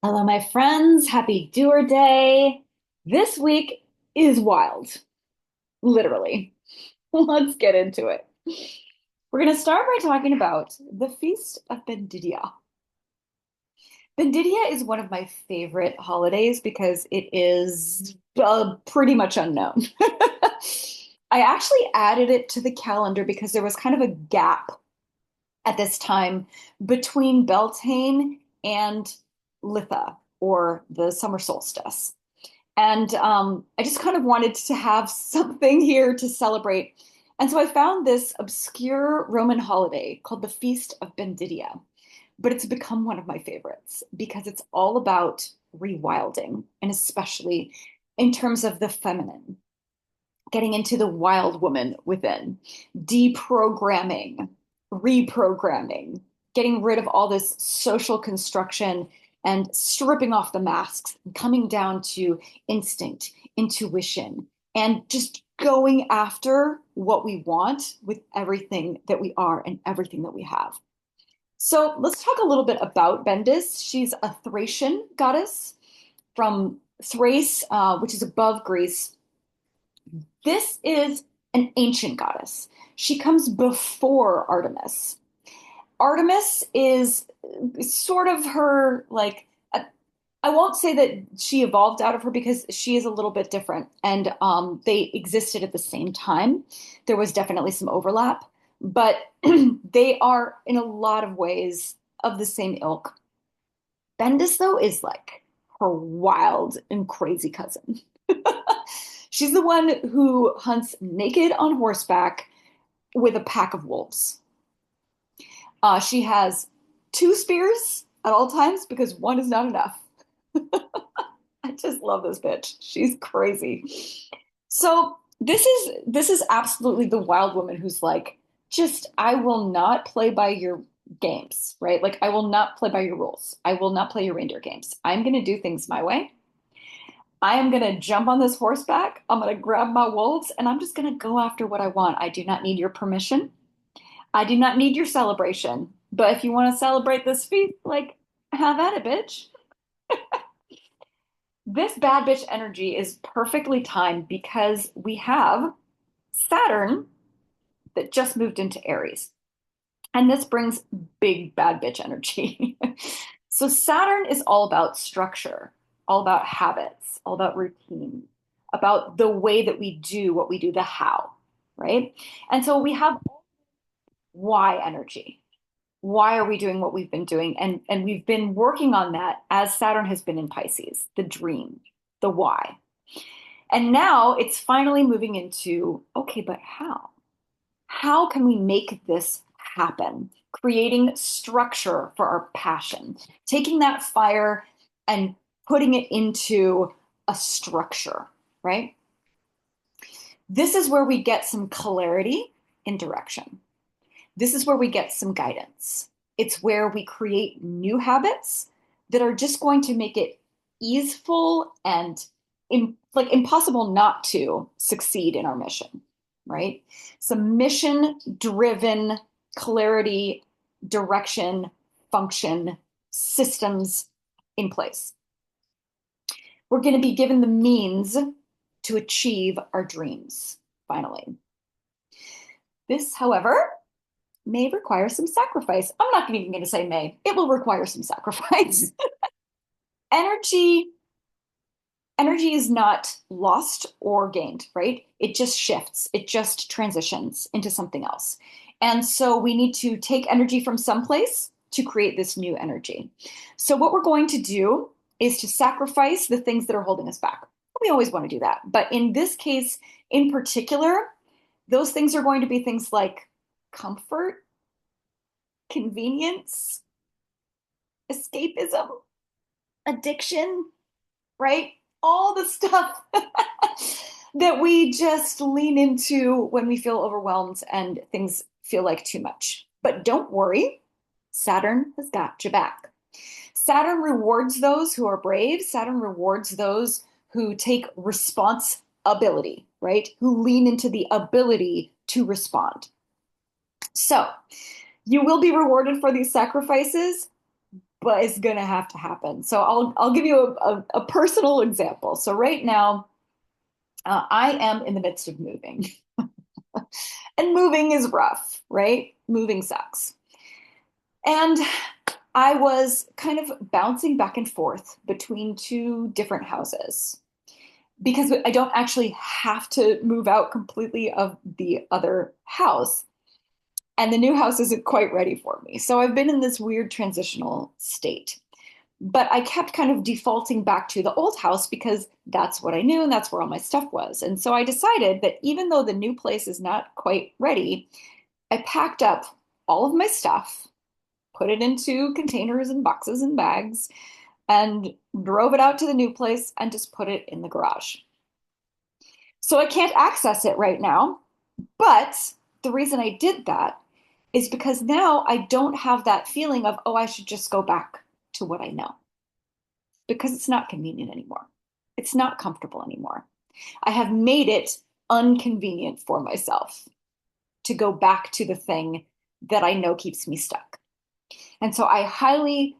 Hello, my friends. Happy Doer Day. This week is wild, literally. Let's get into it. We're going to start by talking about the Feast of Bendidia. Bendidia is one of my favorite holidays because it is pretty much unknown. I actually added it to the calendar because there was kind of a gap at this time between Beltane and Litha, or the summer solstice. And I just kind of wanted to have something here to celebrate. And so I found this obscure Roman holiday called the Feast of Bendidia. But it's become one of my favorites because it's all about rewilding, and especially in terms of the feminine, getting into the wild woman within, deprogramming, reprogramming, getting rid of all this social construction and stripping off the masks, coming down to instinct, intuition, and just going after what we want with everything that we are and everything that we have. So let's talk a little bit about Bendis. She's a Thracian goddess from Thrace, which is above Greece. This is an ancient goddess. She comes before Artemis. Artemis is sort of her, like, I won't say that she evolved out of her because she is a little bit different, and they existed at the same time. There was definitely some overlap, but they are in a lot of ways of the same ilk. Bendis, though, is like her wild and crazy cousin. She's the one who hunts naked on horseback with a pack of wolves. She has two spears at all times because one is not enough. I just love this bitch. She's crazy. So this is absolutely the wild woman who's like, just I will not play by your games, right? Like I will not play by your rules. I will not play your reindeer games. I'm going to do things my way. I am going to jump on this horseback. I'm going to grab my wolves and I'm just going to go after what I want. I do not need your permission. I do not need your celebration. But if you want to celebrate this feast, like, have at it, bitch. This bad bitch energy is perfectly timed because we have Saturn that just moved into Aries. And this brings big bad bitch energy. So Saturn is all about structure, all about habits, all about routine, about the way that we do what we do, the how, right? And so we have why energy. Why are we doing what we've been doing? And we've been working on that as Saturn has been in Pisces, the dream, the why. And now it's finally moving into, okay, but how? How can we make this happen? Creating structure for our passion, taking that fire and putting it into a structure, right? This is where we get some clarity in direction. This is where we get some guidance. It's where we create new habits that are just going to make it easeful and like impossible not to succeed in our mission, right? Some mission driven clarity, direction, function, systems in place. We're going to be given the means to achieve our dreams, finally. This, however, may require some sacrifice. I'm not even going to say may. It will require some sacrifice. energy energy is not lost or gained, right? It just shifts. It just transitions into something else. And so we need to take energy from someplace to create this new energy. So what we're going to do is to sacrifice the things that are holding us back. We always want to do that. But in this case, in particular, those things are going to be things like comfort, convenience, escapism, addiction, right? All the stuff that we just lean into when we feel overwhelmed and things feel like too much. But don't worry, Saturn has got your back. Saturn rewards those who are brave. Saturn rewards those who take responsibility, right? Who lean into the ability to respond. So you will be rewarded for these sacrifices, but it's gonna have to happen. So I'll give you a personal example. So right now, I am in the midst of moving, and moving is rough, right? Moving sucks. And I was kind of bouncing back and forth between two different houses because I don't actually have to move out completely of the other house. And the new house isn't quite ready for me. So I've been in this weird transitional state. But I kept kind of defaulting back to the old house because that's what I knew and that's where all my stuff was. And so I decided that even though the new place is not quite ready, I packed up all of my stuff, put it into containers and boxes and bags, and drove it out to the new place and just put it in the garage. So I can't access it right now, but the reason I did that is because now I don't have that feeling of, oh, I should just go back to what I know because it's not convenient anymore. It's not comfortable anymore. I have made it unconvenient for myself to go back to the thing that I know keeps me stuck. And so I highly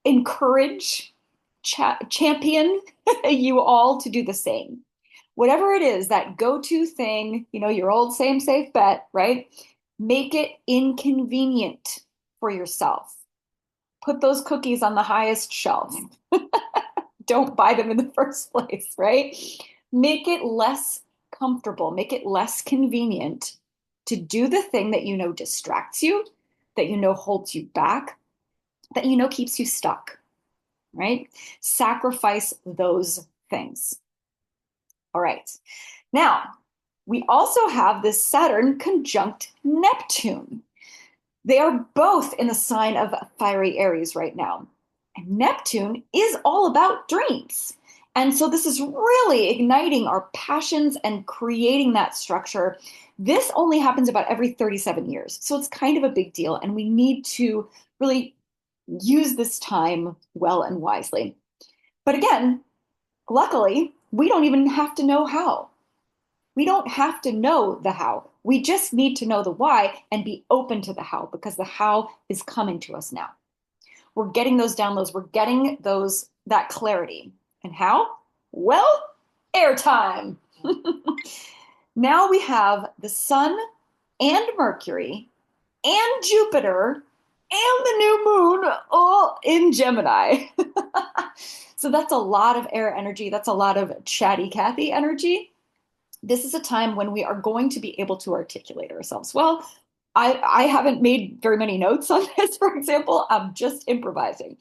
encourage, champion you all to do the same. Whatever it is, that go-to thing, your old same safe bet, right? Make it inconvenient for yourself. Put those cookies on the highest shelf. Don't buy them in the first place, right? Make it less comfortable, make it less convenient to do the thing that you know distracts you, that you know holds you back, that you know keeps you stuck, right? Sacrifice those things. All right. Now, we also have this Saturn conjunct Neptune. They are both in the sign of fiery Aries right now. And Neptune is all about dreams. And so this is really igniting our passions and creating that structure. This only happens about every 37 years. So it's kind of a big deal. And we need to really use this time well and wisely. But again, luckily, we don't even have to know how. We don't have to know the how. We just need to know the why and be open to the how because the how is coming to us now. We're getting those downloads, we're getting that clarity. And how? Well, airtime. Now we have the sun and Mercury and Jupiter and the new moon all in Gemini. So that's a lot of air energy. That's a lot of chatty Cathy energy. This is a time when we are going to be able to articulate ourselves. Well, I haven't made very many notes on this, for example. I'm just improvising.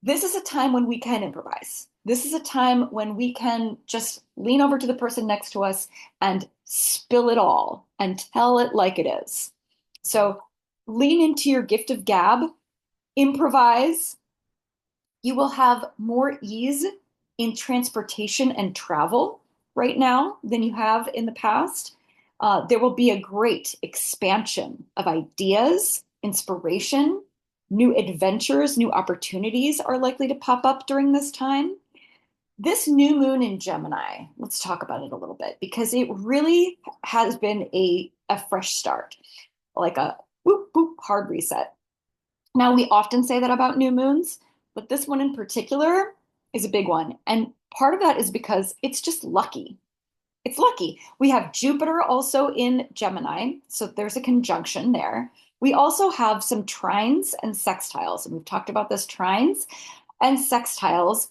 This is a time when we can improvise. This is a time when we can just lean over to the person next to us and spill it all and tell it like it is. So lean into your gift of gab, improvise. You will have more ease in transportation and travel right now than you have in the past. There will be a great expansion of ideas, inspiration, new adventures, new opportunities are likely to pop up during this time. This new moon in Gemini, let's talk about it a little bit because it really has been a fresh start, like a whoop, whoop, hard reset. Now, we often say that about new moons, but this one in particular is a big one. And part of that is because it's just lucky. It's lucky. We have Jupiter also in Gemini, so there's a conjunction there. We also have some trines and sextiles, and we've talked about this. Trines and sextiles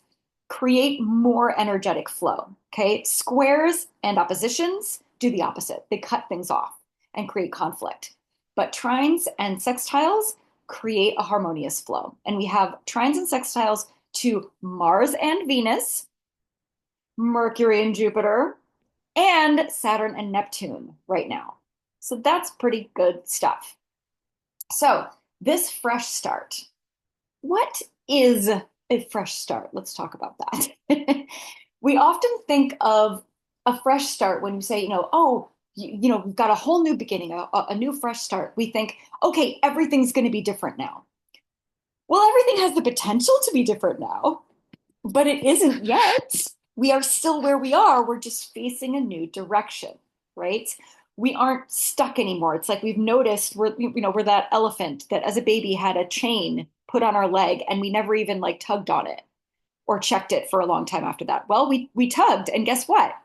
create more energetic flow, okay? Squares and oppositions do the opposite. They cut things off and create conflict. But trines and sextiles create a harmonious flow. And we have trines and sextiles to Mars and Venus, Mercury and Jupiter, and Saturn and Neptune right now. So that's pretty good stuff. So this fresh start, what is a fresh start? Let's talk about that. We often think of a fresh start when you say, oh, we've got a whole new beginning, a new fresh start. We think, okay, everything's going to be different now. Well, everything has the potential to be different now, but it isn't yet. We are still where we are. We're just facing a new direction, right? We aren't stuck anymore. It's like we've noticed we're that elephant that as a baby had a chain put on our leg and we never even like tugged on it or checked it for a long time after that. Well, we tugged, and guess what?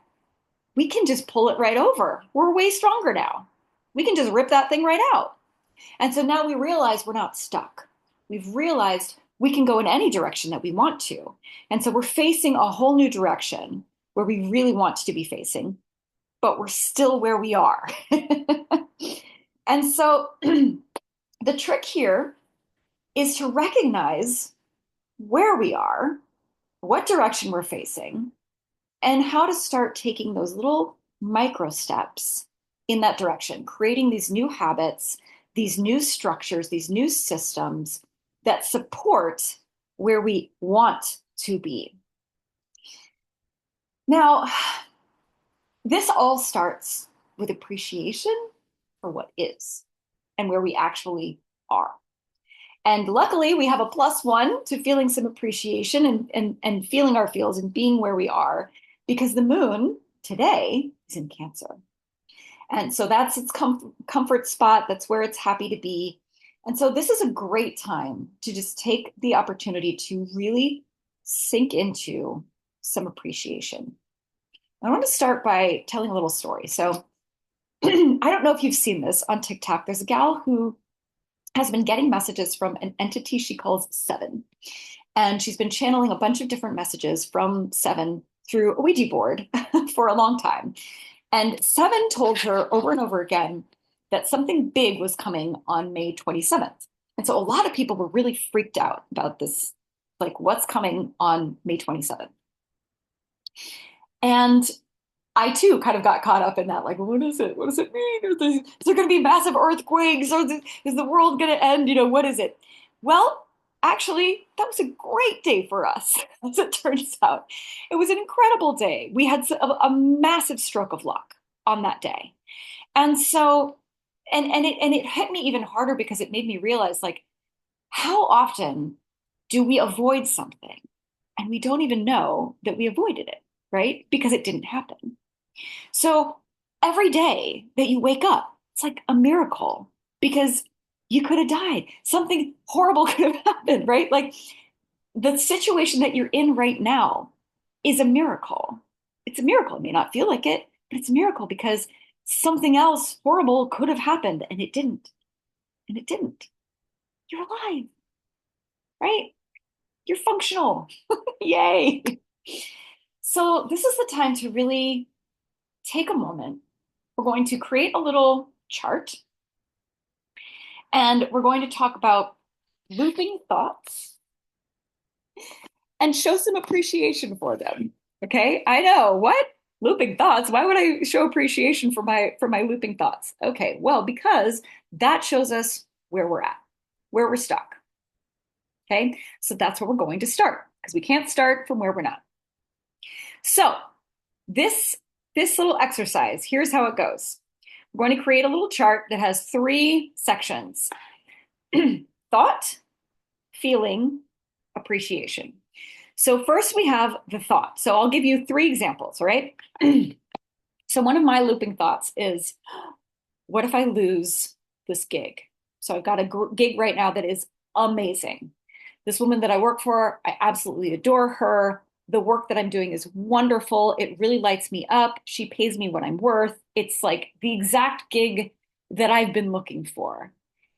We can just pull it right over. We're way stronger now. We can just rip that thing right out. And so now we realize we're not stuck. We've realized we can go in any direction that we want to. And so we're facing a whole new direction where we really want to be facing, but we're still where we are. And so the trick here is to recognize where we are, what direction we're facing, and how to start taking those little micro steps in that direction, creating these new habits, these new structures, these new systems that support where we want to be. Now, this all starts with appreciation for what is and where we actually are. And luckily, we have a +1 to feeling some appreciation and feeling our feels and being where we are, because the moon today is in Cancer. And so that's its comfort spot. That's where it's happy to be. And so this is a great time to just take the opportunity to really sink into some appreciation. I want to start by telling a little story. So I don't know if you've seen this on TikTok. There's a gal who has been getting messages from an entity she calls Seven. And she's been channeling a bunch of different messages from Seven through a Ouija board for a long time. And Seven told her over and over again that something big was coming on May 27th. And so a lot of people were really freaked out about this, like what's coming on May 27th. And I too kind of got caught up in that, like, what is it? What does it mean? Is there going to be massive earthquakes? Or is the world going to end? You know, what is it? Well, actually, that was a great day for us, as it turns out. It was an incredible day. We had a massive stroke of luck on that day. And so, and it hit me even harder because it made me realize, like, how often do we avoid something and we don't even know that we avoided it, right? Because it didn't happen. So every day that you wake up, it's like a miracle because you could have died. Something horrible could have happened, right? Like the situation that you're in right now is a miracle. It's a miracle. It may not feel like it, but it's a miracle because something else horrible could have happened and it didn't. And it didn't. You're alive, right? You're functional. Yay. So this is the time to really take a moment. We're going to create a little chart and we're going to talk about looping thoughts and show some appreciation for them. Okay? I know. What? Looping thoughts? Why would I show appreciation for my looping thoughts? Okay, well, because that shows us where we're at, where we're stuck. Okay? So that's where we're going to start because we can't start from where we're not. So, this little exercise, here's how it goes. We're going to create a little chart that has 3 sections. Thought, feeling, appreciation. So first we have the thought. So I'll give you 3 examples, all right? So one of my looping thoughts is, what if I lose this gig? So I've got a gig right now that is amazing. This woman that I work for, I absolutely adore her. The work that I'm doing is wonderful. It really lights me up. She pays me what I'm worth. It's like the exact gig that I've been looking for.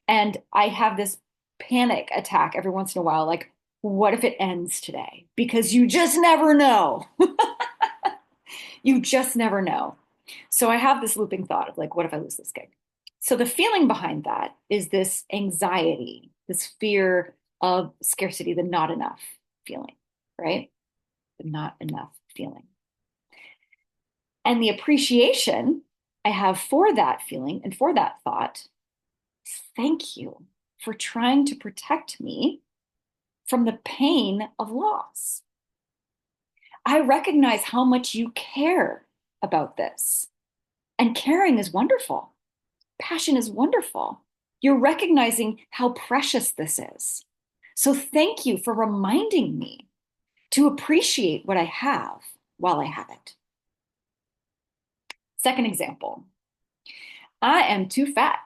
And I have this panic attack every once in a while, like, what if it ends today? Because you just never know. You just never know. So I have this looping thought of like, what if I lose this gig? So the feeling behind that is this anxiety, this fear of scarcity, the not enough feeling, right? Not enough feeling. And the appreciation I have for that feeling and for that thought, thank you for trying to protect me from the pain of loss. I recognize how much you care about this. And caring is wonderful. Passion is wonderful. You're recognizing how precious this is. So thank you for reminding me to appreciate what I have while I have it. Second example, I am too fat.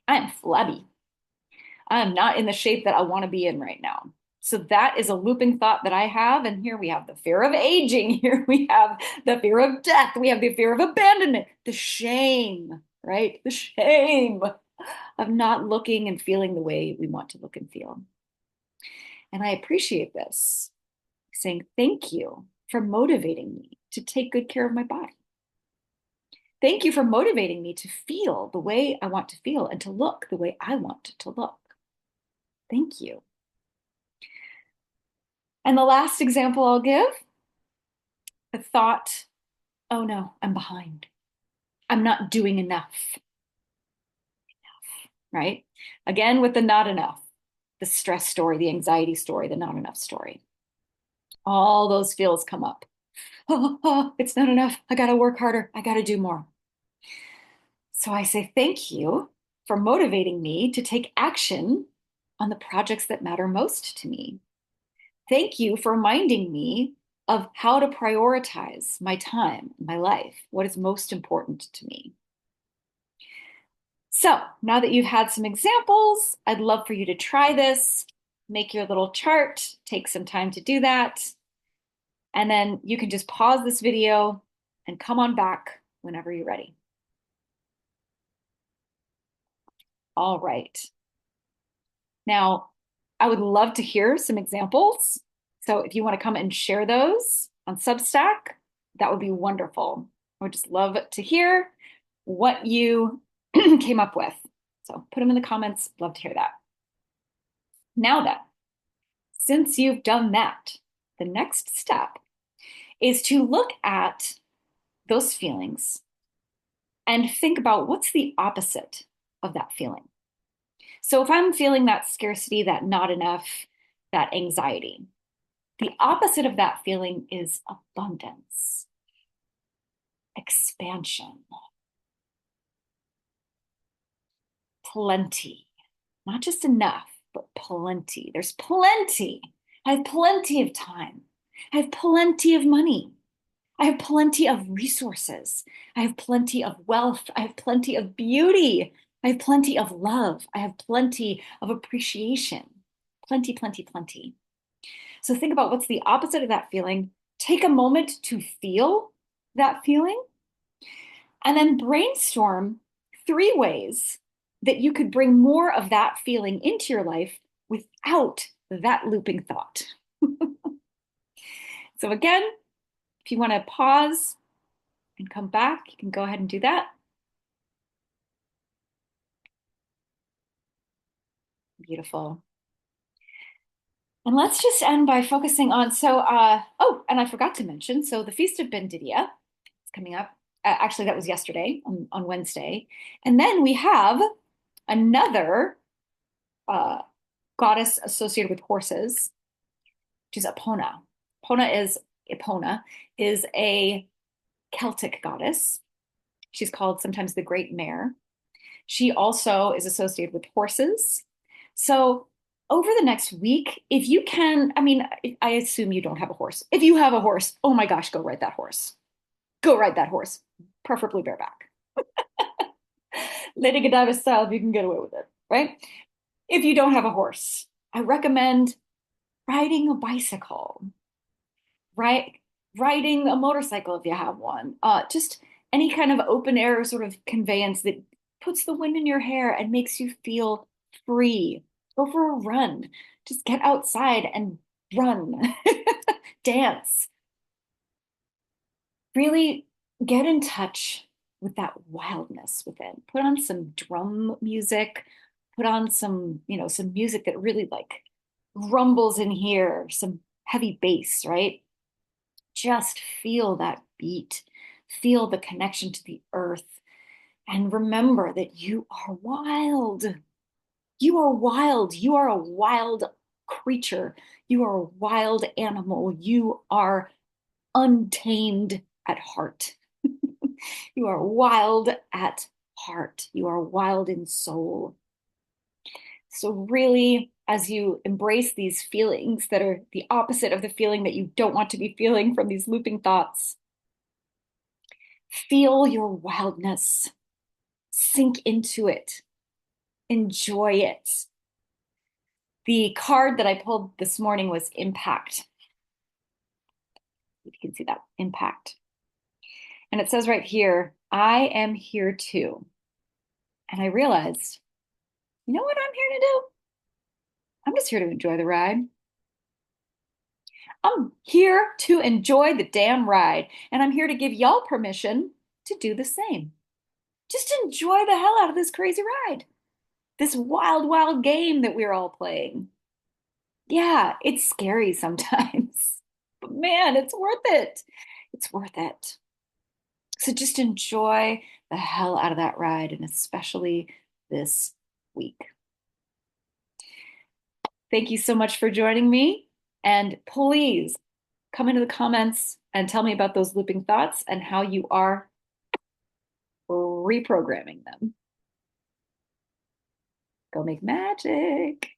I am flabby. I'm not in the shape that I want to be in right now. So that is a looping thought that I have. And here we have the fear of aging. Here we have the fear of death. We have the fear of abandonment, the shame, right? The shame of not looking and feeling the way we want to look and feel. And I appreciate this, saying thank you for motivating me to take good care of my body. Thank you for motivating me to feel the way I want to feel and to look the way I want to look. Thank you. And the last example I'll give, the thought, oh no, I'm behind. I'm not doing enough, right? Again, with the not enough, the stress story, the anxiety story, the not enough story. All those feels come up. Oh, it's not enough. I got to work harder. I got to do more. So I say thank you for motivating me to take action on the projects that matter most to me. Thank you for reminding me of how to prioritize my time, my life, what is most important to me. So now that you've had some examples, I'd love for you to try this, make your little chart, take some time to do that, and then you can just pause this video and come on back whenever you're ready. All right. Now, I would love to hear some examples. So if you want to come and share those on Substack, that would be wonderful. I would just love to hear what you came up with. So put them in the comments. Love to hear that. Now then, since you've done that, the next step is to look at those feelings and think about what's the opposite of that feeling. So if I'm feeling that scarcity, that not enough, that anxiety, the opposite of that feeling is abundance, expansion, plenty, not just enough, but plenty. There's plenty. I have plenty of time. I have plenty of money. I have plenty of resources. I have plenty of wealth. I have plenty of beauty. I have plenty of love. I have plenty of appreciation. Plenty, plenty, plenty. So think about what's the opposite of that feeling. Take a moment to feel that feeling and then brainstorm 3 ways that you could bring more of that feeling into your life without that looping thought. So again, if you want to pause and come back, you can go ahead and do that. Beautiful. And let's just end by focusing on, oh, and I forgot to mention, so the Feast of Bendidia is coming up. Actually, that was yesterday on Wednesday. And then we have another goddess associated with horses, which is Epona. Epona is a Celtic goddess. She's called sometimes the Great Mare. She also is associated with horses. So over the next week, if you can, I mean, I assume you don't have a horse. If you have a horse, oh my gosh, go ride that horse. Go ride that horse, preferably bareback. Lady Godiva style, if you can get away with it, right? If you don't have a horse, I recommend riding a bicycle, right? Riding a motorcycle if you have one. Just any kind of open air sort of conveyance that puts the wind in your hair and makes you feel free. Go for a run. Just get outside and run. Dance. Really get in touch with that wildness within. Put on some drum music, put on some, some music that really like rumbles in here, some heavy bass, right? Just feel that beat, feel the connection to the earth, and remember that you are wild. You are wild. You are a wild creature. You are a wild animal. You are untamed at heart. You are wild at heart. You are wild in soul. So really, as you embrace these feelings that are the opposite of the feeling that you don't want to be feeling from these looping thoughts, feel your wildness, sink into it, enjoy it, The card that I pulled this morning was impact. If you can see that, impact. And it says right here, I am here too. And I realized, you know what I'm here to do? I'm just here to enjoy the ride. I'm here to enjoy the damn ride. And I'm here to give y'all permission to do the same. Just enjoy the hell out of this crazy ride. This wild, wild game that we're all playing. Yeah, it's scary sometimes, but man, it's worth it. It's worth it. So just enjoy the hell out of that ride, and especially this week. Thank you so much for joining me. And please come into the comments and tell me about those looping thoughts and how you are reprogramming them. Go make magic.